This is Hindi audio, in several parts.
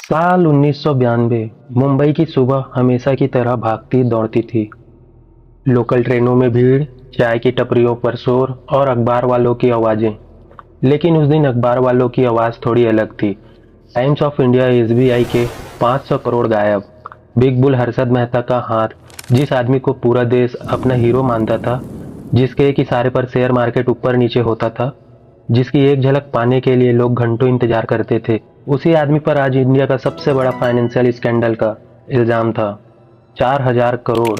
साल 1992। मुंबई की सुबह हमेशा की तरह भागती दौड़ती थी। लोकल ट्रेनों में भीड़, चाय की टपरियों पर शोर और अखबार वालों की आवाजें। लेकिन उस दिन अखबार वालों की आवाज थोड़ी अलग थी। टाइम्स ऑफ इंडिया, एसबीआई के 500 करोड़ गायब। बिग बुल हर्षद मेहता का हाथ, जिस आदमी को पूरा देश अपना हीरो मानता था, जिसके एक इशारे पर शेयर मार्केट ऊपर नीचे होता था, जिसकी एक झलक पाने के लिए लोग घंटों इंतजार करते थे, उसी आदमी पर आज इंडिया का सबसे बड़ा फाइनेंशियल स्कैंडल का इल्जाम था। 4,000 करोड़।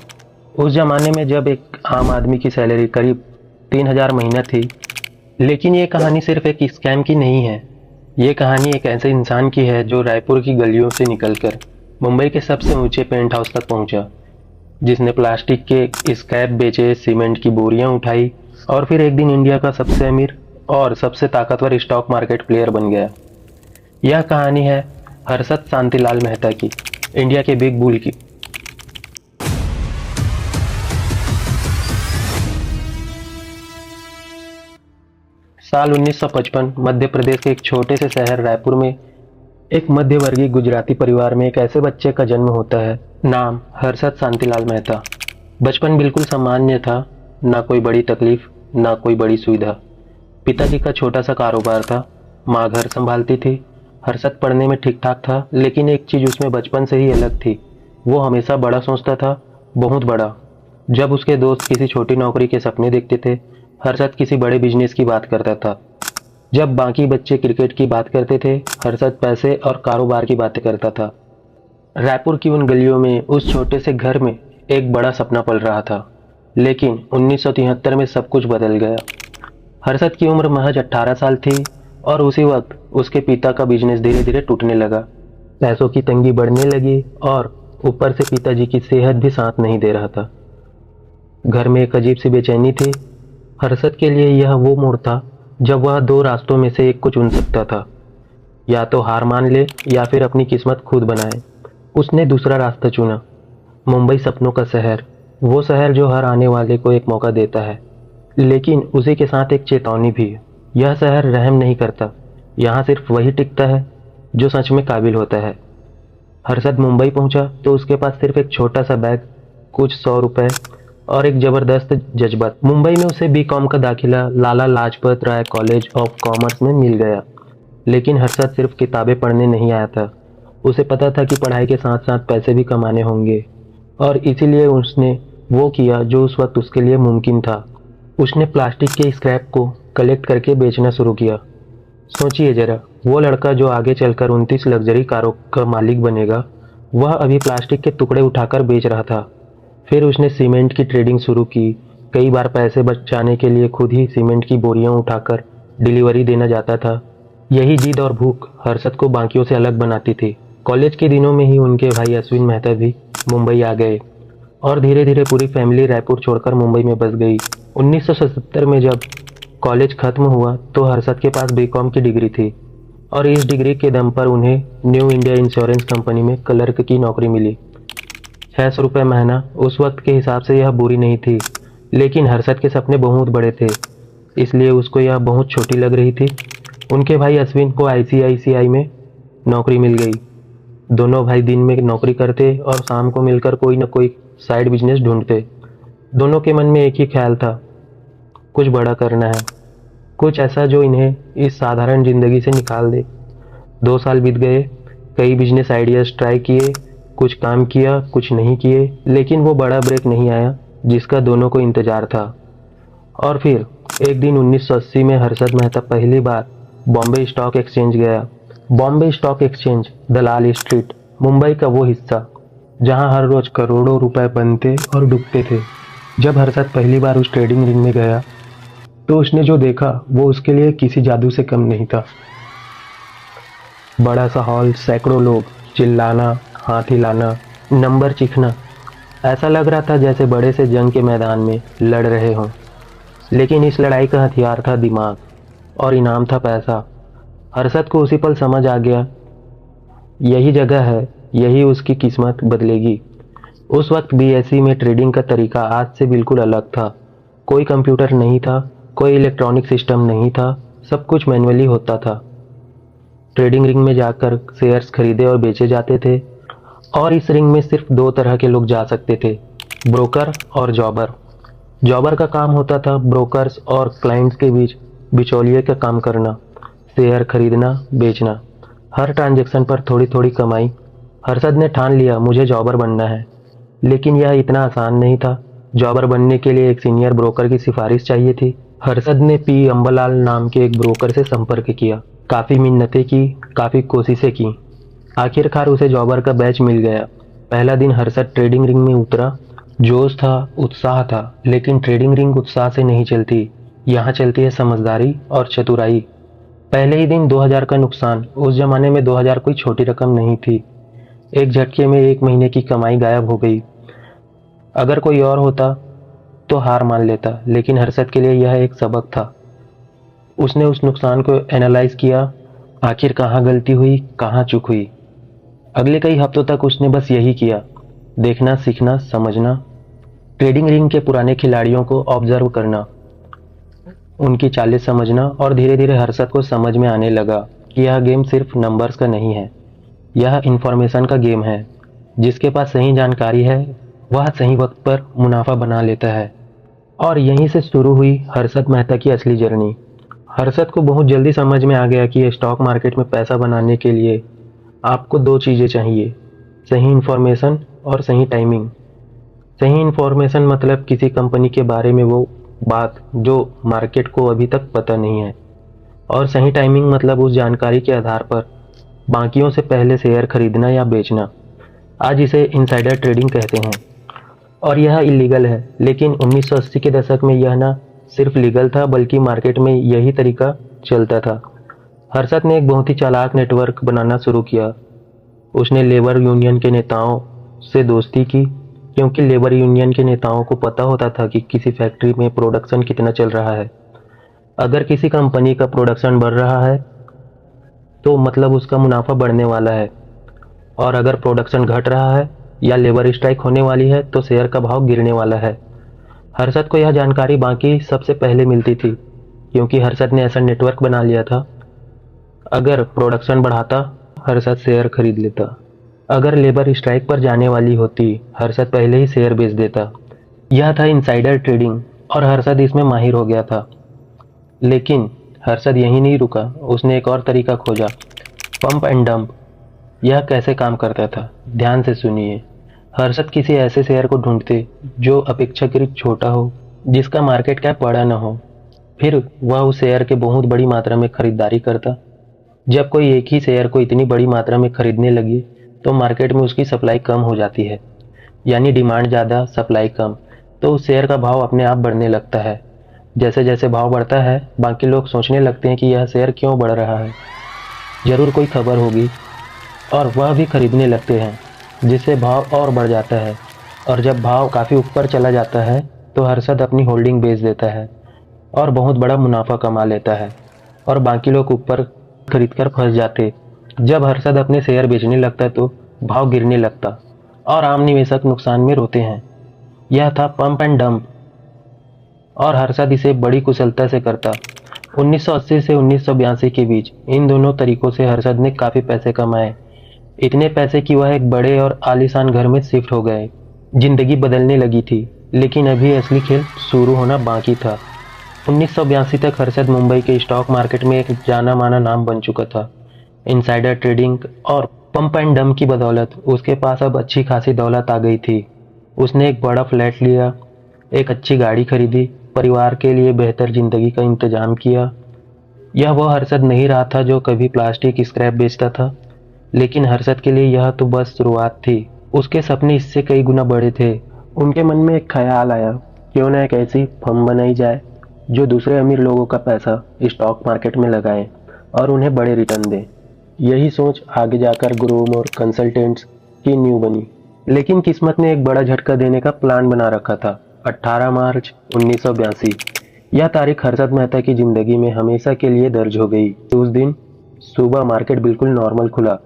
उस जमाने में जब एक आम आदमी की सैलरी करीब 3,000 महीना थी। लेकिन ये कहानी सिर्फ एक स्कैम की नहीं है। ये कहानी एक ऐसे इंसान की है जो रायपुर की गलियों से निकलकर मुंबई के सबसे ऊंचे पेंट हाउस तक पहुंचा, जिसने प्लास्टिक के स्क्रैप बेचे, सीमेंट की बोरियां उठाई और फिर एक दिन इंडिया का सबसे अमीर और सबसे ताकतवर स्टॉक मार्केट प्लेयर बन गया। यह कहानी है हर्षद शांतिलाल मेहता की, इंडिया के बिग बुल की। साल 1955। मध्य प्रदेश के एक छोटे से शहर रायपुर में एक मध्यवर्गीय गुजराती परिवार में एक ऐसे बच्चे का जन्म होता है। नाम हर्षद शांतिलाल मेहता। बचपन बिल्कुल सामान्य था। ना कोई बड़ी तकलीफ, ना कोई बड़ी सुविधा। पिताजी का छोटा सा कारोबार था, माँ घर संभालती थी। हर्षद पढ़ने में ठीक ठाक था, लेकिन एक चीज उसमें बचपन से ही अलग थी। वो हमेशा बड़ा सोचता था, बहुत बड़ा। जब उसके दोस्त किसी छोटी नौकरी के सपने देखते थे, हर्षद किसी बड़े बिजनेस की बात करता था। जब बाकी बच्चे क्रिकेट की बात करते थे, हर्षद पैसे और कारोबार की बातें करता था। रायपुर की उन गलियों में, उस छोटे से घर में एक बड़ा सपना पल रहा था। लेकिन 1973 में सब कुछ बदल गया। हर्षद की उम्र महज 18 साल थी और उसी वक्त उसके पिता का बिजनेस धीरे धीरे टूटने लगा। पैसों की तंगी बढ़ने लगी और ऊपर से पिताजी की सेहत भी साथ नहीं दे रहा था। घर में एक अजीब सी बेचैनी थी। हर्षद के लिए यह वो मोड़ था जब वह दो रास्तों में से एक को चुन सकता था, या तो हार मान ले या फिर अपनी किस्मत खुद बनाए। उसने दूसरा रास्ता चुना। मुंबई सपनों का शहर, वो शहर जो हर आने वाले को एक मौका देता है, लेकिन उसी के साथ एक चेतावनी भी है। यह शहर रहम नहीं करता। यहाँ सिर्फ वही टिकता है जो सच में काबिल होता है। हर्षद मुंबई पहुंचा तो उसके पास सिर्फ एक छोटा सा बैग, कुछ 100 रुपए और एक जबरदस्त जज्बा। मुंबई में उसे बीकॉम का दाखिला Lala Lajpat Rai college of commerce में मिल गया। लेकिन हर्षद सिर्फ किताबें पढ़ने नहीं आया था। उसे पता था कि पढ़ाई के साथ साथ पैसे भी कमाने होंगे, और इसीलिए उसने वो किया जो उस वक्त उसके लिए मुमकिन था। उसने प्लास्टिक के स्क्रैप को कलेक्ट करके बेचना शुरू किया। सोचिए जरा, वो लड़का जो आगे चलकर 29 लग्जरी कारों का मालिक बनेगा, वह अभी प्लास्टिक के टुकड़े उठाकर बेच रहा था। फिर उसने सीमेंट की ट्रेडिंग शुरू की। कई बार पैसे बचाने के लिए खुद ही सीमेंट की बोरियां उठाकर डिलीवरी देना जाता था। यही जिद और भूख हर्षद को बाकियों से अलग बनाती थी। कॉलेज के दिनों में ही उनके भाई अश्विन मेहता भी मुंबई आ गए और धीरे धीरे पूरी फैमिली रायपुर छोड़कर मुंबई में बस गई। 1977 में जब कॉलेज खत्म हुआ तो हर्षद के पास बीकॉम की डिग्री थी, और इस डिग्री के दम पर उन्हें न्यू इंडिया इंश्योरेंस कंपनी में क्लर्क की नौकरी मिली। 600 रुपये महीना उस वक्त के हिसाब से यह बुरी नहीं थी, लेकिन हर्षद के सपने बहुत बड़े थे, इसलिए उसको यह बहुत छोटी लग रही थी। उनके भाई अश्विन को आईसीआईसीआई में नौकरी मिल गई। दोनों भाई दिन में नौकरी करते और शाम को मिलकर कोई न कोई साइड बिजनेस ढूंढते। दोनों के मन में एक ही ख्याल था, कुछ बड़ा करना है, कुछ ऐसा जो इन्हें इस साधारण जिंदगी से निकाल दे। 2 साल बीत गए। कई बिजनेस आइडियाज ट्राई किए, कुछ काम किया, कुछ नहीं किए, लेकिन वो बड़ा ब्रेक नहीं आया जिसका दोनों को इंतजार था। और फिर एक दिन 1980 में हर्षद मेहता पहली बार बॉम्बे स्टॉक एक्सचेंज गया। बॉम्बे स्टॉक एक्सचेंज, दलाल स्ट्रीट, मुंबई का वो हिस्सा जहां हर रोज करोड़ों रुपए बनते और डूबते थे। जब हर्षद पहली बार उस ट्रेडिंग रिंग में गया तो उसने जो देखा वो उसके लिए किसी जादू से कम नहीं था। बड़ा सा हॉल, सैकड़ों लोग, चिल्लाना, हाथ हिलाना, नंबर चिखना। ऐसा लग रहा था जैसे बड़े से जंग के मैदान में लड़ रहे हों। लेकिन इस लड़ाई का हथियार था दिमाग और इनाम था पैसा। हर्षद को उसी पल समझ आ गया, यही जगह है, यही उसकी किस्मत बदलेगी। उस वक्त बीएसई में ट्रेडिंग का तरीका आज से बिल्कुल अलग था। कोई कंप्यूटर नहीं था, कोई इलेक्ट्रॉनिक सिस्टम नहीं था, सब कुछ मैन्युअली होता था। ट्रेडिंग रिंग में जाकर शेयर्स खरीदे और बेचे जाते थे और इस रिंग में सिर्फ दो तरह के लोग जा सकते थे, ब्रोकर और जॉबर। जॉबर का काम होता था ब्रोकर्स और क्लाइंट्स के बीच बिचौलिए का काम करना, शेयर खरीदना बेचना, हर ट्रांजैक्शन पर थोड़ी थोड़ी कमाई। हर्षद ने ठान लिया मुझे जॉबर बनना है, लेकिन यह इतना आसान नहीं था। जॉबर बनने के लिए एक सीनियर ब्रोकर की सिफारिश चाहिए थी। हर्षद ने पी अंबालाल नाम के एक ब्रोकर से संपर्क किया, काफ़ी मिन्नतें की, काफ़ी कोशिशें की। आखिरकार उसे जॉबर का बैच मिल गया। पहला दिन हर्षद ट्रेडिंग रिंग में उतरा। जोश था, उत्साह था, लेकिन ट्रेडिंग रिंग उत्साह से नहीं चलती। यहाँ चलती है समझदारी और चतुराई। पहले ही दिन 2000 का नुकसान। उस जमाने में 2000 कोई छोटी रकम नहीं थी। एक झटके में 1 महीने की कमाई गायब हो गई। अगर कोई और होता तो हार मान लेता, लेकिन हर्षद के लिए यह एक सबक था। उसने उस नुकसान को एनालाइज किया, आखिर कहाँ गलती हुई, कहाँ चूक हुई। अगले कई हफ्तों तक उसने बस यही किया, देखना, सीखना, समझना, ट्रेडिंग रिंग के पुराने खिलाड़ियों को ऑब्जर्व करना, उनकी चालें समझना। और धीरे धीरे हर्षद को समझ में आने लगा कि यह गेम सिर्फ नंबर्स का नहीं है, यह इंफॉर्मेशन का गेम है। जिसके पास सही जानकारी है वह सही वक्त पर मुनाफा बना लेता है। और यहीं से शुरू हुई हर्षद मेहता की असली जर्नी। हर्षद को बहुत जल्दी समझ में आ गया कि स्टॉक मार्केट में पैसा बनाने के लिए आपको दो चीज़ें चाहिए, सही इन्फॉर्मेशन और सही टाइमिंग। सही इन्फॉर्मेशन मतलब किसी कंपनी के बारे में वो बात जो मार्केट को अभी तक पता नहीं है, और सही टाइमिंग मतलब उस जानकारी के आधार पर बाकियों से पहले शेयर खरीदना या बेचना। आज इसे इनसाइडर ट्रेडिंग कहते हैं और यह इलीगल है, लेकिन 1980 के दशक में यह ना सिर्फ लीगल था बल्कि मार्केट में यही तरीका चलता था। हर्षद ने एक बहुत ही चालाक नेटवर्क बनाना शुरू किया। उसने लेबर यूनियन के नेताओं से दोस्ती की, क्योंकि लेबर यूनियन के नेताओं को पता होता था कि किसी फैक्ट्री में प्रोडक्शन कितना चल रहा है। अगर किसी कंपनी का प्रोडक्शन बढ़ रहा है तो मतलब उसका मुनाफा बढ़ने वाला है, और अगर प्रोडक्शन घट रहा है या लेबर स्ट्राइक होने वाली है तो शेयर का भाव गिरने वाला है। हर्षद को यह जानकारी बाकी सबसे पहले मिलती थी, क्योंकि हर्षद ने ऐसा नेटवर्क बना लिया था। अगर प्रोडक्शन बढ़ाता, हर्षद शेयर खरीद लेता। अगर लेबर स्ट्राइक पर जाने वाली होती, हर्षद पहले ही शेयर बेच देता। यह था इनसाइडर ट्रेडिंग और हर्षद इसमें माहिर हो गया था। लेकिन हर्षद यहीं नहीं रुका, उसने एक और तरीका खोजा, पंप एंड डंप। यह कैसे काम करता था, ध्यान से सुनिए। हर्षद किसी ऐसे शेयर को ढूंढते जो अपेक्षाकृत छोटा हो, जिसका मार्केट कैप बड़ा न हो। फिर वह उस शेयर के बहुत बड़ी मात्रा में खरीदारी करता। जब कोई एक ही शेयर को इतनी बड़ी मात्रा में खरीदने लगी तो मार्केट में उसकी सप्लाई कम हो जाती है, यानी डिमांड ज़्यादा सप्लाई कम, तो उस शेयर का भाव अपने आप बढ़ने लगता है। जैसे जैसे भाव बढ़ता है बाकी लोग सोचने लगते हैं कि यह शेयर क्यों बढ़ रहा है, ज़रूर कोई खबर होगी, और वह भी खरीदने लगते हैं, जिससे भाव और बढ़ जाता है। और जब भाव काफ़ी ऊपर चला जाता है तो हर्षद अपनी होल्डिंग बेच देता है और बहुत बड़ा मुनाफा कमा लेता है, और बाकी लोग ऊपर खरीदकर फंस जाते। जब हर्षद अपने शेयर बेचने लगता तो भाव गिरने लगता और आम निवेशक नुकसान में रोते हैं। यह था पंप एंड डंप और हर्षद इसे बड़ी कुशलता से करता। 1980 से 1982 के बीच इन दोनों तरीकों से हर्षद ने काफ़ी पैसे कमाए, इतने पैसे कि वह एक बड़े और आलीशान घर में शिफ्ट हो गए। जिंदगी बदलने लगी थी, लेकिन अभी असली खेल शुरू होना बाकी था। 1982 तक हर्षद मुंबई के स्टॉक मार्केट में एक जाना माना नाम बन चुका था। इनसाइडर ट्रेडिंग और पंप एंड डंप की बदौलत उसके पास अब अच्छी खासी दौलत आ गई थी। उसने एक बड़ा फ्लैट लिया, एक अच्छी गाड़ी खरीदी, परिवार के लिए बेहतर जिंदगी का इंतजाम किया। यह वो हर्षद नहीं रहा था जो कभी प्लास्टिक स्क्रैप बेचता था, लेकिन हर्षद के लिए यह तो बस शुरुआत थी। उसके सपने इससे कई गुना बड़े थे। उनके मन में एक ख्याल आया, क्यों ना एक ऐसी फर्म बनाई जाए जो दूसरे अमीर लोगों का पैसा स्टॉक मार्केट में लगाए और उन्हें बड़े रिटर्न दे। यही सोच आगे जाकर ग्रोम और कंसल्टेंट्स की नींव बनी। लेकिन किस्मत ने एक बड़ा झटका देने का प्लान बना रखा था। 18 मार्च 1982 यह तारीख हर्षद मेहता की जिंदगी में हमेशा के लिए दर्ज हो गई। उस दिन सुबह मार्केट बिल्कुल नॉर्मल खुला,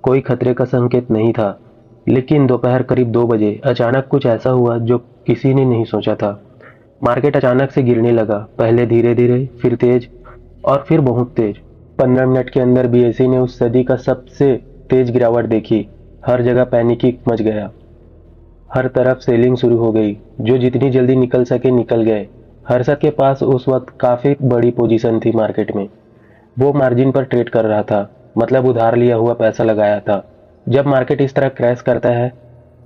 कोई खतरे का संकेत नहीं था। लेकिन दोपहर करीब 2 बजे अचानक कुछ ऐसा हुआ जो किसी ने नहीं सोचा था। मार्केट अचानक से गिरने लगा, पहले धीरे धीरे, फिर तेज और फिर बहुत तेज। 15 मिनट के अंदर बीएसई ने उस सदी का सबसे तेज गिरावट देखी। हर जगह पैनिक ही मच गया। हर तरफ सेलिंग शुरू हो गई। जो जितनी जल्दी निकल सके निकल गए। हर्षद के पास उस वक्त काफी बड़ी पोजीशन थी मार्केट में। वो मार्जिन पर ट्रेड कर रहा था, मतलब उधार लिया हुआ पैसा लगाया था। जब मार्केट इस तरह क्रैश करता है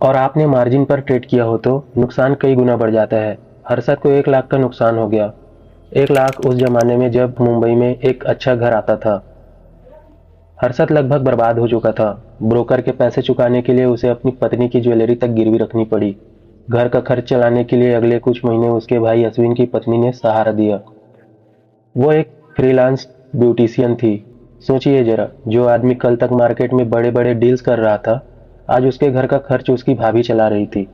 और आपने मार्जिन पर ट्रेड किया हो तो नुकसान कई गुना बढ़ जाता है। हर्षद को 1 लाख का नुकसान हो गया। 1 लाख उस जमाने में जब मुंबई में एक अच्छा घर आता था। हर्षद लगभग बर्बाद हो चुका था। ब्रोकर के पैसे चुकाने के लिए उसे अपनी पत्नी की ज्वेलरी तक गिरवी रखनी पड़ी। घर का खर्च चलाने के लिए अगले कुछ महीने उसके भाई अश्विन की पत्नी ने सहारा दिया। वो एक फ्रीलांस ब्यूटिशियन थी। सोचिए जरा, जो आदमी कल तक मार्केट में बड़े बड़े डील्स कर रहा था, आज उसके घर का खर्च उसकी भाभी चला रही थी।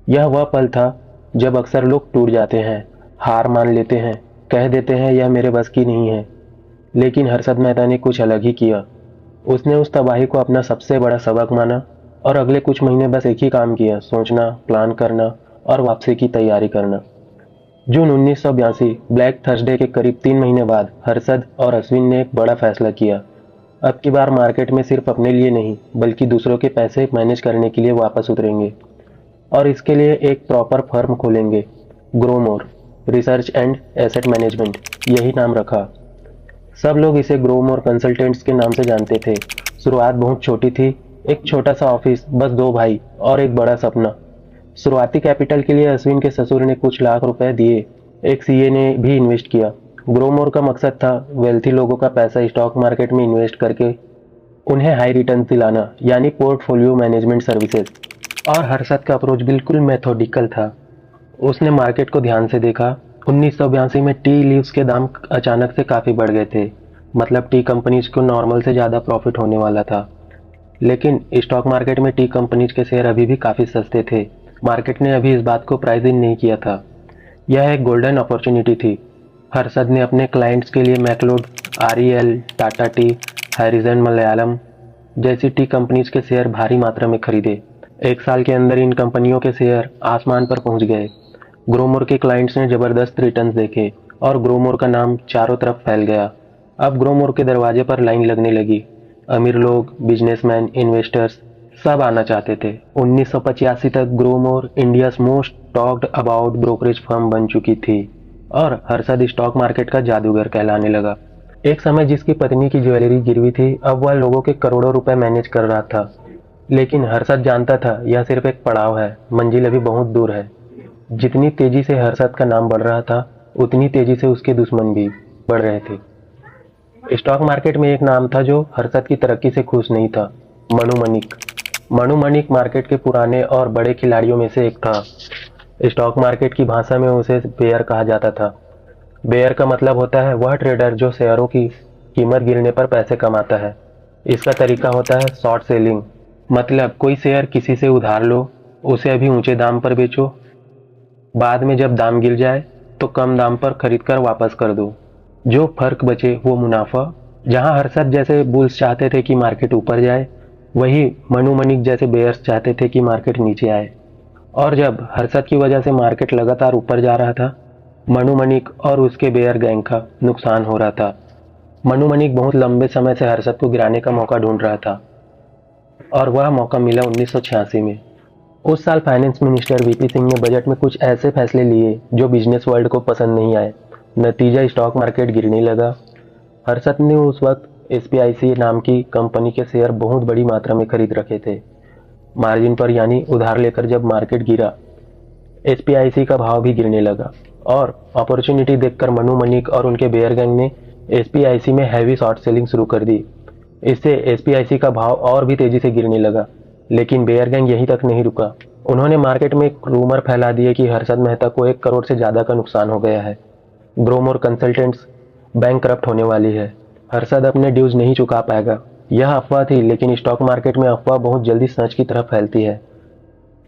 यह वह पल था जब अक्सर लोग टूट जाते हैं, हार मान लेते हैं, कह देते हैं यह मेरे बस की नहीं है। लेकिन हर्षद मेहता ने कुछ अलग ही किया। उसने उस तबाही को अपना सबसे बड़ा सबक माना और अगले कुछ महीने बस एक ही काम किया, सोचना, प्लान करना और वापसी की तैयारी करना। जून 1982 ब्लैक थर्सडे के करीब 3 महीने बाद हर्षद और अश्विन ने एक बड़ा फैसला किया। अब की बार मार्केट में सिर्फ अपने लिए नहीं बल्कि दूसरों के पैसे मैनेज करने के लिए वापस उतरेंगे और इसके लिए एक प्रॉपर फर्म खोलेंगे। Growmore research and asset management, यही नाम रखा। सब लोग इसे ग्रोमोर कंसल्टेंट्स के नाम से जानते थे। शुरुआत बहुत छोटी थी, एक छोटा सा ऑफिस, बस 2 भाई और एक बड़ा सपना। शुरुआती कैपिटल के लिए अश्विन के ससुर ने कुछ लाख रुपए दिए। एक सीए ने भी इन्वेस्ट किया। ग्रोमोर का मकसद था वेल्थी लोगों का पैसा स्टॉक मार्केट में इन्वेस्ट करके उन्हें हाई रिटर्न दिलाना, यानी पोर्टफोलियो मैनेजमेंट सर्विसेज। और हर्षद का अप्रोच बिल्कुल मेथोडिकल था। उसने मार्केट को ध्यान से देखा। 1982 में टी लीव्स के दाम अचानक से काफ़ी बढ़ गए थे, मतलब टी कंपनीज को नॉर्मल से ज़्यादा प्रॉफिट होने वाला था। लेकिन स्टॉक मार्केट में टी कंपनीज के शेयर अभी भी काफ़ी सस्ते थे। मार्केट ने अभी इस बात को प्राइस इन नहीं किया था। यह एक गोल्डन अपॉर्चुनिटी थी। हर्षद ने अपने क्लाइंट्स के लिए McLeod, REL, Tata tea, Harrison Malayalam जैसी टी कंपनीज के शेयर भारी मात्रा में खरीदे। 1 साल के अंदर इन कंपनियों के शेयर आसमान पर पहुंच गए। ग्रोमोर के क्लाइंट्स ने जबरदस्त रिटर्न्स देखे और ग्रोमोर का नाम चारों तरफ फैल गया। अब ग्रोमोर के दरवाजे पर लाइन लगने लगी। अमीर लोग, बिजनेसमैन, इन्वेस्टर्स सब आना चाहते थे। 1985 तक Growmore India's most talked about brokerage firm बन चुकी थी और हर्षद स्टॉक मार्केट का जादूगर कहलाने लगा। एक समय जिसकी पत्नी की ज्वेलरी गिरवी थी, अब वह लोगों के करोड़ों रुपए मैनेज कर रहा था। लेकिन हर्षद जानता था यह सिर्फ एक पड़ाव है, मंजिल अभी बहुत दूर है। जितनी तेजी से हर्षद का नाम बढ़ रहा था, उतनी तेजी से उसके दुश्मन भी बढ़ रहे थे। स्टॉक मार्केट में एक नाम था जो हर्षद की तरक्की से खुश नहीं था, मनु मनिक। मनु मनिक मार्केट के पुराने और बड़े खिलाड़ियों में से एक था। स्टॉक मार्केट की भाषा में उसे बेयर कहा जाता था। बेयर का मतलब होता है वह ट्रेडर जो शेयरों की कीमत गिरने पर पैसे कमाता है। इसका तरीका होता है शॉर्ट सेलिंग, मतलब कोई शेयर किसी से उधार लो, उसे अभी ऊंचे दाम पर बेचो, बाद में जब दाम गिर जाए तो कम दाम पर खरीद कर वापस कर दो। जो फर्क बचे वो मुनाफा। जहां हर्षद जैसे बुल्स चाहते थे कि मार्केट ऊपर जाए, वही मनु मनिक जैसे बेयर्स चाहते थे कि मार्केट नीचे आए। और जब हर्षद की वजह से मार्केट लगातार ऊपर जा रहा था, मनु मनिक और उसके बेयर गैंग का नुकसान हो रहा था। मनु मनिक बहुत लंबे समय से हर्षद को गिराने का मौका ढूंढ रहा था और वह मौका मिला 1986 में। उस साल फाइनेंस मिनिस्टर वीपी सिंह ने बजट में कुछ ऐसे फैसले लिए जो बिजनेस वर्ल्ड को पसंद नहीं आए। नतीजा, स्टॉक मार्केट गिरने लगा। हर्षद ने उस वक्त एसपीआईसी नाम की कंपनी के शेयर बहुत बड़ी मात्रा में खरीद रखे थे। मार्जिन पर, यानी उधार लेकर जब मार्केट गिरा, एसपीआईसी का भाव भी गिरने लगा और अपॉर्चुनिटी देखकर मनु मनिक और उनके बेयर गैंग ने एसपीआईसी में हैवी शॉर्ट सेलिंग शुरू कर दी। इससे एसपीआईसी का भाव और भी तेजी से गिरने लगा। लेकिन बेयर गैंग यहीं तक नहीं रुका। उन्होंने मार्केट में एक रूमर फैला दिया कि हर्षद मेहता को 1 करोड़ से ज्यादा का नुकसान हो गया है। ग्रोमोर कंसल्टेंट्स बैंकक्रप्ट होने वाली है। हर्षद अपने ड्यूज नहीं चुका पाएगा। यह अफवाह थी, लेकिन स्टॉक मार्केट में अफवाह बहुत जल्दी सच की तरफ फैलती है।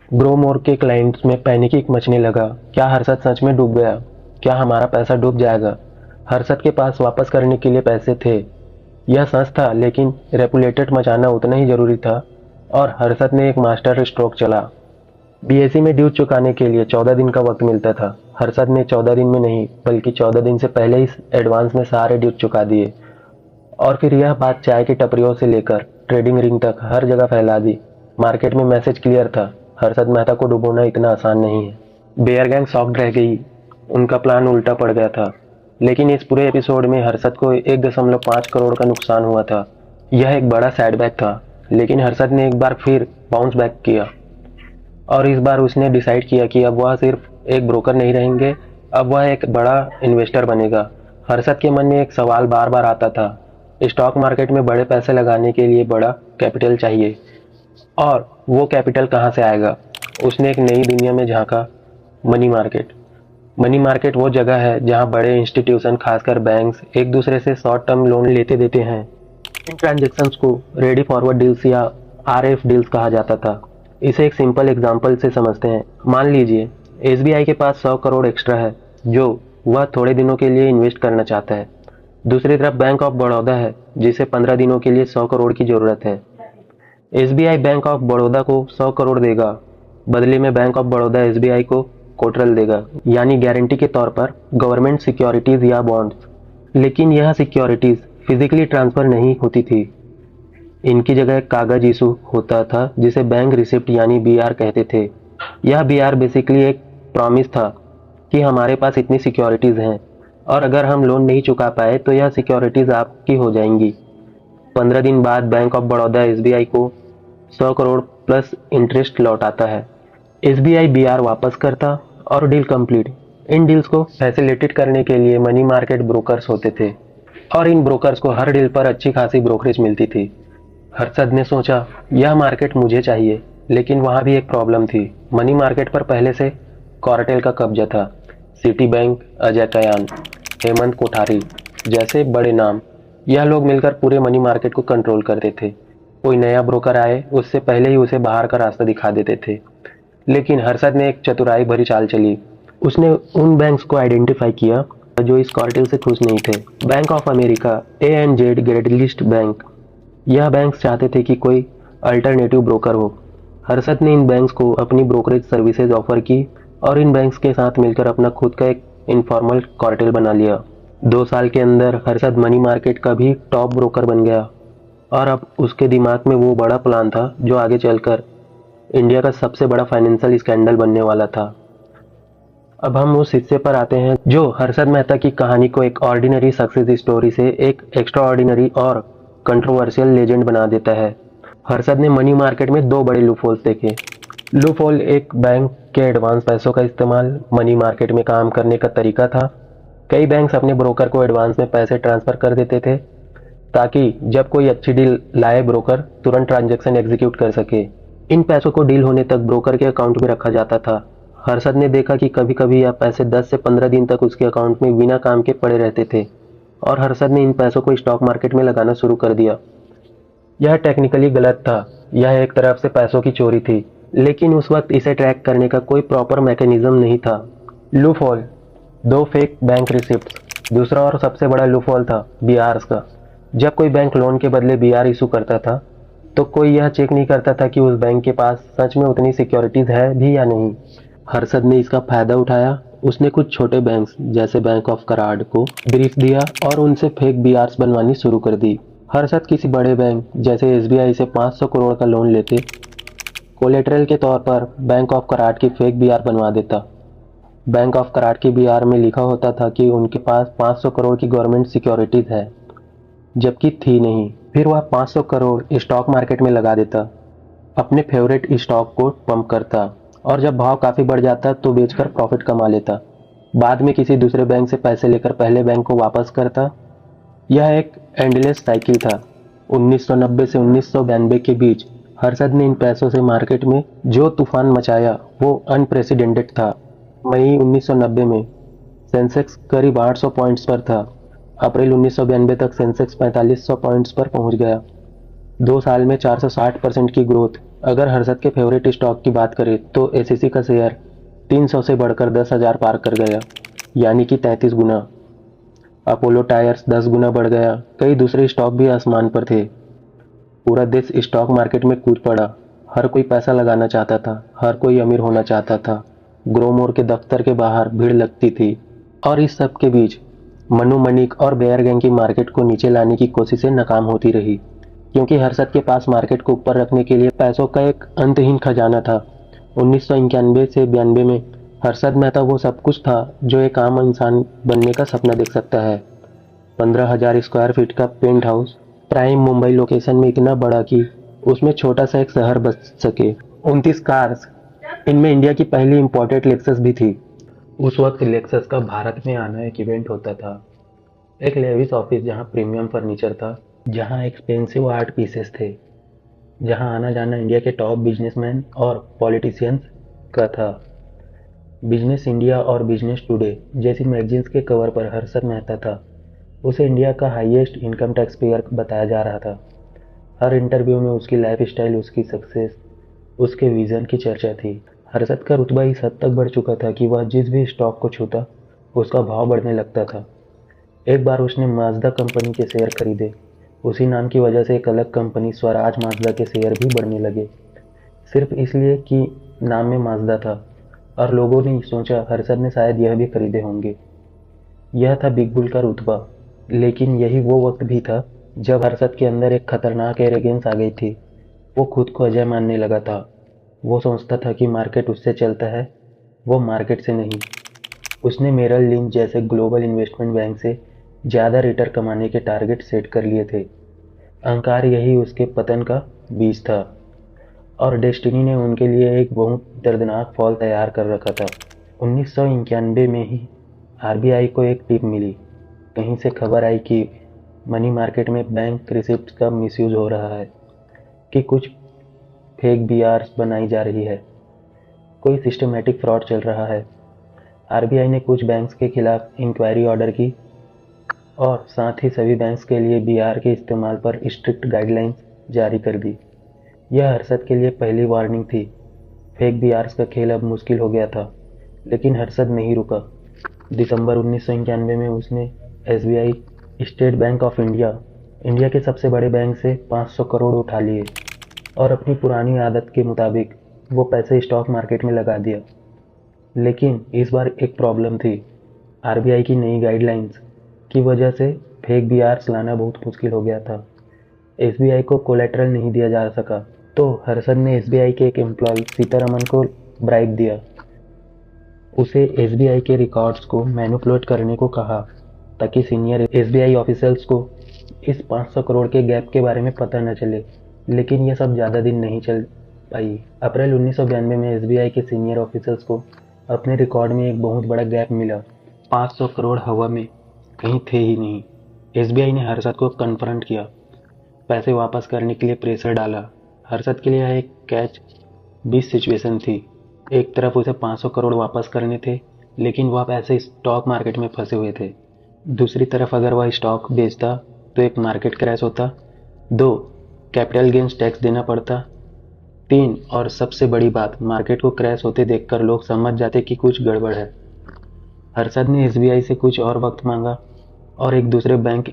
ग्रोमोर के क्लाइंट्स में पैनिक मचने लगा। क्या हर्षद सच में डूब गया? क्या हमारा पैसा डूब जाएगा? हर्षद के पास वापस करने के लिए पैसे थे, यह सच था, लेकिन रेपुलेटेड मचाना उतना ही जरूरी था और हर्षद ने एक मास्टर स्ट्रोक चला। बीएसई में ड्यूज चुकाने के लिए 14 दिन का वक्त मिलता था। हर्षद ने 14 दिन में नहीं बल्कि 14 दिन से पहले ही एडवांस में सारे ड्यूज चुका दिए। और फिर यह बात चाय की टपरियों से लेकर ट्रेडिंग रिंग तक हर जगह फैला दी। मार्केट में मैसेज क्लियर था, हर्षद मेहता को डुबोना इतना आसान नहीं है। बेयर गैंग शॉक्ड रह गई, उनका प्लान उल्टा पड़ गया था। लेकिन इस पूरे एपिसोड में हर्षद को 1.5 करोड़ का नुकसान हुआ था। यह एक बड़ा सेटबैक था, लेकिन हर्षद ने एक बार फिर बाउंस बैक किया और इस बार उसने डिसाइड किया कि अब वह सिर्फ एक ब्रोकर नहीं रहेंगे, अब वह एक बड़ा इन्वेस्टर बनेगा। हर्षद के मन में एक सवाल बार बार आता था, स्टॉक मार्केट में बड़े पैसे लगाने के लिए बड़ा कैपिटल चाहिए, और वो कैपिटल कहाँ से आएगा। उसने एक नई दुनिया में झांका, मनी मार्केट। मनी मार्केट वो जगह है जहां बड़े इंस्टीट्यूशन, खासकर बैंक्स, एक दूसरे से शॉर्ट टर्म लोन लेते देते हैं। इन ट्रांजैक्शंस को रेडी फॉरवर्ड डील्स या आरएफ डील्स कहा जाता था। इसे एक सिंपल एग्जांपल से समझते हैं। मान लीजिए एसबीआई के पास 100 करोड़ एक्स्ट्रा है जो वह थोड़े दिनों के लिए इन्वेस्ट करना चाहता है। दूसरी तरफ बैंक ऑफ बड़ौदा है जिसे 15 दिनों के लिए 100 करोड़ की जरूरत है। एसबीआई बैंक ऑफ बड़ौदा को 100 करोड़ देगा, बदले में बैंक ऑफ बड़ौदा एसबीआई को कोटरल देगा, यानी गारंटी के तौर पर गवर्नमेंट सिक्योरिटीज या बॉन्ड्स। लेकिन यह सिक्योरिटीज फिजिकली ट्रांसफर नहीं होती थी। इनकी जगह एक कागज इशू होता था जिसे बैंक रिसिप्ट यानी बीआर कहते थे। यह बीआर बेसिकली एक प्रॉमिस था कि हमारे पास इतनी सिक्योरिटीज हैं और अगर हम लोन नहीं चुका पाए तो यह सिक्योरिटीज आपकी हो जाएंगी। 15 दिन बाद बैंक ऑफ बड़ौदा एसबीआई को 100 करोड़ प्लस इंटरेस्ट लौटाता है। एसबीआई बीआर वापस करता और डील कंप्लीट। इन डील्स को फैसिलिटेट करने के लिए मनी मार्केट ब्रोकर्स होते थे और इन ब्रोकर्स को हर डील पर अच्छी खासी ब्रोकरेज मिलती थी। हर्षद ने सोचा, यह मार्केट मुझे चाहिए, लेकिन वहां भी एक प्रॉब्लम थी। मनी मार्केट पर पहले से कॉर्टेल का कब्जा था। सिटी बैंक, अजय कयान, हेमंत कोठारी जैसे बड़े नाम, यह लोग मिलकर पूरे मनी मार्केट को कंट्रोल करते थे। कोई नया ब्रोकर आए उससे पहले ही उसे बाहर का रास्ता दिखा देते थे। लेकिन हर्षद ने एक चतुराई भरी चाल चली। उसने उन बैंक्स को आइडेंटिफाई किया जो इस कॉर्टेल से खुश नहीं थे। बैंक ऑफ अमेरिका, ए&जेड ग्रेडलिस्ट बैंक, यह बैंक्स चाहते थे कि कोई अल्टरनेटिव ब्रोकर हो। हर्षद ने इन बैंक्स को अपनी ब्रोकरेज सर्विसेज ऑफर की और इन बैंक्स के साथ मिलकर अपना खुद का एक इनफॉर्मल कॉर्टेल बना लिया। 2 साल के अंदर हर्षद मनी मार्केट का भी टॉप ब्रोकर बन गया और अब उसके दिमाग में वो बड़ा प्लान था जो आगे चलकर इंडिया का सबसे बड़ा फाइनेंशियल स्कैंडल बनने वाला था। अब हम उस हिस्से पर आते हैं जो हर्षद मेहता की कहानी को एक ऑर्डिनरी सक्सेस स्टोरी से एक एक्स्ट्रा ऑर्डिनरी और कंट्रोवर्शियल लेजेंड बना देता है। हर्षद ने मनी मार्केट में 2 बड़े लूपहोल्स देखे। लूपहोल एक बैंक के एडवांस पैसों का इस्तेमाल मनी मार्केट में काम करने का तरीका था। कई बैंक्स अपने ब्रोकर को एडवांस में पैसे ट्रांसफर कर देते थे ताकि जब कोई अच्छी डील लाए ब्रोकर तुरंत ट्रांजैक्शन एग्जीक्यूट कर सके। इन पैसों को डील होने तक ब्रोकर के अकाउंट में रखा जाता था। हर्षद ने देखा कि कभी कभी यह पैसे 10 से 15 दिन तक उसके अकाउंट में बिना काम के पड़े रहते थे और हर्षद ने इन पैसों को स्टॉक मार्केट में लगाना शुरू कर दिया। यह टेक्निकली गलत था, यह एक तरफ से पैसों की चोरी थी, लेकिन उस वक्त इसे ट्रैक करने का कोई प्रॉपर मैकेनिज्म नहीं था। Loophole 2 fake bank receipt. दूसरा और सबसे बड़ा लूपहोल था बीआरस का। जब कोई बैंक लोन के बदले बीआर इशू करता था तो कोई यह चेक नहीं करता था कि उस बैंक के पास सच में उतनी सिक्योरिटीज है भी या नहीं। हर्षद ने इसका फायदा उठाया। उसने कुछ छोटे बैंक्स जैसे बैंक ऑफ कराड़ को ब्रीफ दिया और उनसे फेक बीआरस बनवानी शुरू कर दी। हर्षद किसी बड़े बैंक जैसे एसबीआई से 500 करोड़ का लोन लेते कोलेटरल के तौर पर बैंक ऑफ कराड़ की फेक बीआर बनवा देता। बैंक ऑफ कराड़ की बीआर में लिखा होता था कि उनके पास 500 करोड़ की गवर्नमेंट सिक्योरिटीज है, जबकि थी नहीं। फिर वह 500 करोड़ स्टॉक मार्केट में लगा देता, अपने फेवरेट स्टॉक को पंप करता और जब भाव काफी बढ़ जाता तो बेचकर प्रॉफिट कमा लेता। बाद में किसी दूसरे बैंक से पैसे लेकर पहले बैंक को वापस करता। यह एक एंडलेस साइकिल था। 1990 से 1992 के बीच हर्षद ने इन पैसों से मार्केट में जो तूफान मचाया वो अनप्रेसिडेंटेड था। मई 1990 में सेंसेक्स करीब 800 पॉइंट्स पर था। अप्रैल 1992 तक सेंसेक्स 4500 पॉइंट्स पर पहुंच गया। 2 साल में 460% की ग्रोथ। अगर हर्षद के फेवरेट स्टॉक की बात करें तो एसईसी का शेयर 300 से बढ़कर 10,000 पार कर गया, यानी कि 33 गुना। अपोलो टायर्स 10 गुना बढ़ गया। कई दूसरे स्टॉक भी आसमान पर थे। पूरा देश स्टॉक मार्केट में कूद पड़ा। हर कोई पैसा लगाना चाहता था, हर कोई अमीर होना चाहता था। ग्रोमोर के दफ्तर के बाहर भीड़ लगती थी और इस सब के बीच मनु मनिक और बेयर गैंग की मार्केट को नीचे लाने की कोशिशें नाकाम होती रही, क्योंकि हर्षद के पास मार्केट को ऊपर रखने के लिए पैसों का एक अंतहीन खजाना था। 1991 से 92 में हर्षद मेहता वो सब कुछ था जो एक आम इंसान बनने का सपना देख सकता है। 15,000 स्क्वायर फीट का penthouse prime Mumbai location में इतना बड़ा कि उसमें छोटा सा एक शहर बस सके। 29 कार्स, इनमें इंडिया की पहली इंपोर्टेड लेक्सस भी थी। उस वक्त लेक्सस का भारत में आना एक इवेंट होता था। एक लेविस ऑफिस जहां प्रीमियम फर्नीचर था, जहां एक्सपेंसिव आर्ट पीसेस थे, जहां आना जाना इंडिया के टॉप बिजनेसमैन और पॉलिटिशियंस का था। बिजनेस इंडिया और बिजनेस टुडे जैसी मैगजीन्स के कवर पर हर्षद मेहता था। उसे इंडिया का हाईएस्ट इनकम टैक्स पेयर बताया जा रहा था। हर इंटरव्यू में उसकी लाइफस्टाइल, उसकी सक्सेस, उसके विजन की चर्चा थी। हर्षद का रुतबा इस हद तक बढ़ चुका था कि वह जिस भी स्टॉक को छूता उसका भाव बढ़ने लगता था। एक बार उसने माजदा कंपनी के शेयर खरीदे। उसी नाम की वजह से एक अलग कंपनी स्वराज माजदा के शेयर भी बढ़ने लगे, सिर्फ इसलिए कि नाम में माजदा था, और लोगों ने सोचा हर्षद ने शायद यह भी खरीदे होंगे। यह था बिग बुल का रुतबा। लेकिन यही वो वक्त भी था जब हर्षद के अंदर एक खतरनाक एरोगेंस आ गई थी। वो खुद को अजय मानने लगा था। वो सोचता था कि मार्केट उससे चलता है, वो मार्केट से नहीं। उसने मेरल लिंच जैसे ग्लोबल इन्वेस्टमेंट बैंक से ज़्यादा रिटर्न कमाने के टारगेट सेट कर लिए थे। अहंकार यही उसके पतन का बीज था, और डेस्टिनी ने उनके लिए एक बहुत दर्दनाक फॉल तैयार कर रखा था। 1991 में ही आरबीआई को एक टिप मिली। कहीं से खबर आई कि मनी मार्केट में बैंक रिसिप्ट का मिसयूज हो रहा है, कि कुछ फेक बीआरस बनाई जा रही है, कोई सिस्टमेटिक फ्रॉड चल रहा है। आरबीआई ने कुछ बैंक्स के खिलाफ इंक्वायरी ऑर्डर की और साथ ही सभी बैंक्स के लिए बीआर के इस्तेमाल पर स्ट्रिक्ट गाइडलाइंस जारी कर दी। यह हर्षद के लिए पहली वार्निंग थी। फेक बीआरस का खेल अब मुश्किल हो गया था, लेकिन हर्षद नहीं रुका। दिसंबर 1991 में उसने SBI, state bank of India, India के सबसे बड़े बैंक से 500 करोड़ उठा लिए और अपनी पुरानी आदत के मुताबिक वो पैसे स्टॉक मार्केट में लगा दिया। लेकिन इस बार एक प्रॉब्लम थी। आरबीआई की नई गाइडलाइंस की वजह से फेक बीआरस लाना बहुत मुश्किल हो गया था। एसबीआई को कोलेटरल नहीं दिया जा सका, तो हर्षद ने एसबीआई के एक एम्प्लॉय सीतारमन को ब्राइब दिया। उसे एसबीआई के रिकॉर्ड्स को मैनिपुलेट करने को कहा, ताकि सीनियर एसबीआई ऑफिसर्स को इस 500 करोड़ के गैप के बारे में पता न चले। लेकिन यह सब ज़्यादा दिन नहीं चल पाई। अप्रैल 1992 में एसबीआई के सीनियर ऑफिसर्स को अपने रिकॉर्ड में एक बहुत बड़ा गैप मिला। 500 करोड़ हवा में कहीं थे ही नहीं। एसबीआई ने हर्षद को कन्फ्रंट किया, पैसे वापस करने के लिए प्रेशर डाला। हर्षद के लिए यह एक कैच 20 सिचुएशन थी। एक तरफ उसे 500 करोड़ वापस करने थे, लेकिन वह पैसे स्टॉक मार्केट में फंसे हुए थे। दूसरी तरफ अगर वह स्टॉक बेचता तो एक मार्केट क्रैश होता, 2 कैपिटल गेन्स टैक्स देना पड़ता, 3 और सबसे बड़ी बात, मार्केट को क्रैश होते देखकर लोग समझ जाते कि कुछ गड़बड़ है। हर्षद ने एसबीआई से कुछ और वक्त मांगा और एक दूसरे बैंक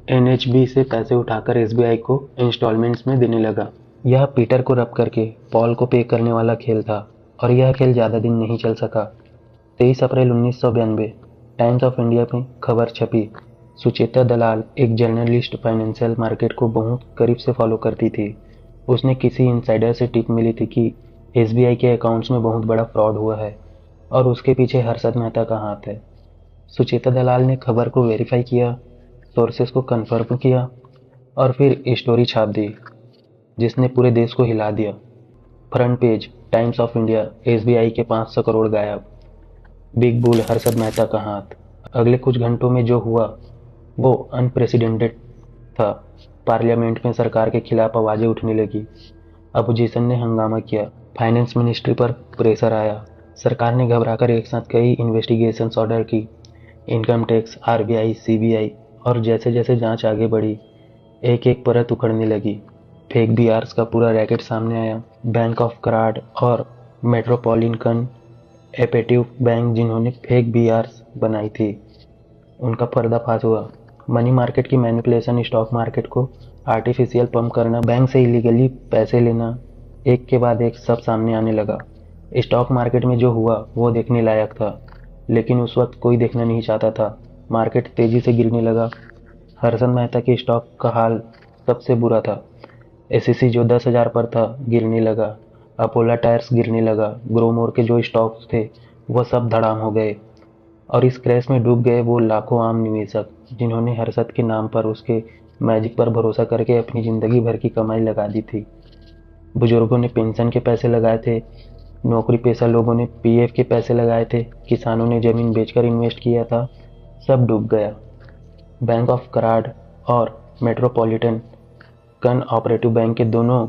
एनएचबी से पैसे उठाकर एसबीआई को इंस्टॉलमेंट्स में देने लगा। यह पीटर को रब करके पॉल को पे करने वाला खेल था, और यह खेल ज़्यादा दिन नहीं चल सका। 23 अप्रैल 1992 टाइम्स ऑफ इंडिया में खबर छपी। सुचेता दलाल एक जर्नलिस्ट फाइनेंशियल मार्केट को बहुत करीब से फॉलो करती थी। उसने किसी इनसाइडर से टिप मिली थी कि एसबीआई के अकाउंट्स में बहुत बड़ा फ्रॉड हुआ है और उसके पीछे हर्षद मेहता का हाथ है। सुचेता दलाल ने खबर को वेरीफाई किया, सोर्सेस को कंफर्म किया और फिर स्टोरी छाप दी, जिसने पूरे देश को हिला दिया। Front page times of India, SBI के 500 करोड़ गायब, बिग बुल हर्षद मेहता का हाथ। अगले कुछ घंटों में जो हुआ वो अनप्रेसिडेंटेड था। पार्लियामेंट में सरकार के खिलाफ आवाजें उठने लगी। अपोजिशन ने हंगामा किया। फाइनेंस मिनिस्ट्री पर प्रेशर आया। सरकार ने घबराकर एक साथ कई इन्वेस्टिगेशंस ऑर्डर की। इनकम टैक्स, आरबीआई, सीबीआई, और जैसे जैसे जांच आगे बढ़ी, एक एक परत उखड़ने लगी। फेक बीआरस का पूरा रैकेट सामने आया। बैंक ऑफ कराड़ और मेट्रोपॉलिटन एपेटिव बैंक, जिन्होंने फेक बीआरस बनाई थी, उनका पर्दाफाश हुआ। मनी मार्केट की मैनिपुलेशन, स्टॉक मार्केट को आर्टिफिशियल पंप करना, बैंक से इलीगली पैसे लेना, एक के बाद एक सब सामने आने लगा। स्टॉक मार्केट में जो हुआ वो देखने लायक था, लेकिन उस वक्त कोई देखना नहीं चाहता था। मार्केट तेजी से गिरने लगा। हर्षद मेहता के स्टॉक का हाल सबसे बुरा था। एसईसी जो 10,000 पर था गिरने लगा। अपोला टायर्स गिरने लगा। ग्रोमोर के जो स्टॉक्स थे वह सब धड़ाम हो गए और इस क्रैश में डूब गए वो लाखों आम निवेशक जिन्होंने हर्षद के नाम पर, उसके मैजिक पर भरोसा करके अपनी जिंदगी भर की कमाई लगा दी थी। बुजुर्गों ने पेंशन के पैसे लगाए थे, नौकरी पेशा लोगों ने पीएफ के पैसे लगाए थे, किसानों ने जमीन बेचकर इन्वेस्ट किया था, सब डूब गया। बैंक ऑफ कराड़ और मेट्रोपॉलिटन कन ऑपरेटिव बैंक के दोनों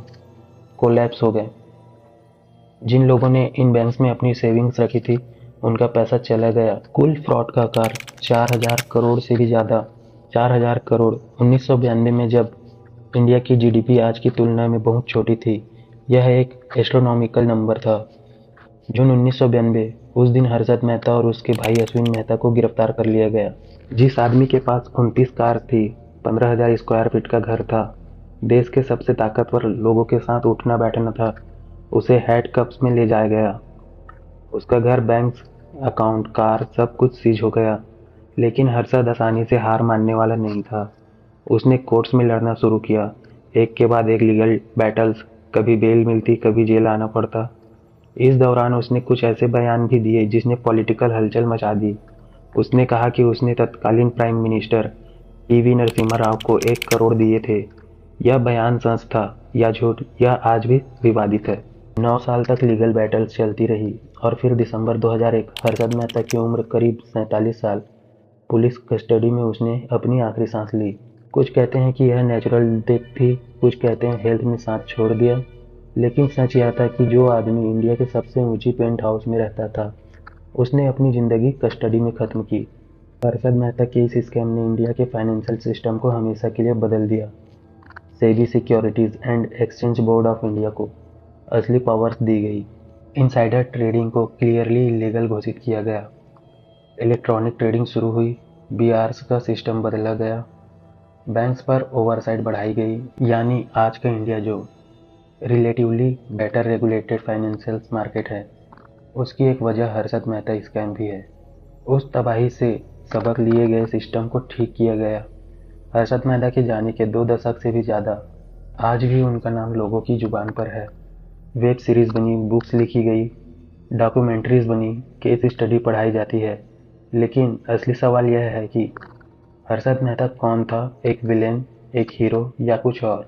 कोलैप्स हो गए। जिन लोगों ने इन बैंक्स में अपनी सेविंग्स रखी थी उनका पैसा चला गया। कुल फ्रॉड का आकार 4,000 करोड़ से भी ज़्यादा। 4,000 करोड़ 1992 में, जब इंडिया की जीडीपी आज की तुलना में बहुत छोटी थी, यह एक एस्ट्रोनॉमिकल नंबर था। जून 1992, उस दिन हर्षद मेहता और उसके भाई अश्विन मेहता को गिरफ्तार कर लिया गया। जिस आदमी के पास 29 कार थी, 15,000 स्क्वायर फीट का घर था, देश के सबसे ताकतवर लोगों के साथ उठना बैठना था, उसे हैंडकफ्स में ले जाया गया। उसका घर, बैंक अकाउंट, कार, सब कुछ सीज हो गया। लेकिन हर्षद आसानी से हार मानने वाला नहीं था। उसने कोर्ट्स में लड़ना शुरू किया, एक के बाद एक लीगल बैटल्स। कभी बेल मिलती, कभी जेल आना पड़ता। इस दौरान उसने कुछ ऐसे बयान भी दिए जिसने पॉलिटिकल हलचल मचा दी। उसने कहा कि उसने तत्कालीन prime minister PV Narasimha Rao को 1 करोड़ दिए थे। यह बयान सच था या झूठ, यह आज भी विवादित है। 9 साल तक लीगल बैटल्स चलती रही और फिर दिसंबर 2001, हर्षद मेहता की उम्र करीब 47 साल, पुलिस कस्टडी में उसने अपनी आखिरी सांस ली। कुछ कहते हैं कि यह नेचुरल डेथ थी, कुछ कहते हैं हेल्थ ने साथ छोड़ दिया। लेकिन सच यह था कि जो आदमी इंडिया के सबसे ऊंची पेंट हाउस में रहता था, उसने अपनी जिंदगी कस्टडी में खत्म की। हर्षद मेहता के इस स्कैम ने इंडिया के फाइनेंशियल सिस्टम को हमेशा के लिए बदल दिया। SEBI securities and exchange board of India को असली पावर्स दी गई। इनसाइडर ट्रेडिंग को क्लियरली इलीगल घोषित किया गया। इलेक्ट्रॉनिक ट्रेडिंग शुरू हुई। बीआरस का सिस्टम बदला गया। बैंक्स पर ओवरसाइट बढ़ाई गई। यानी आज का इंडिया जो relatively better regulated financial market है, उसकी एक वजह हर्षद मेहता स्कैम भी है। उस तबाही से सबक लिए गए, सिस्टम को ठीक किया गया। हर्षद मेहता के जाने के 2 दशक से भी ज़्यादा आज भी उनका नाम लोगों की जुबान पर है। वेब सीरीज बनी, बुक्स लिखी गई, डॉक्यूमेंट्रीज बनी, केस स्टडी पढ़ाई जाती है। लेकिन असली सवाल यह है कि हर्षद मेहता कौन था, एक विलेन, एक हीरो या कुछ और?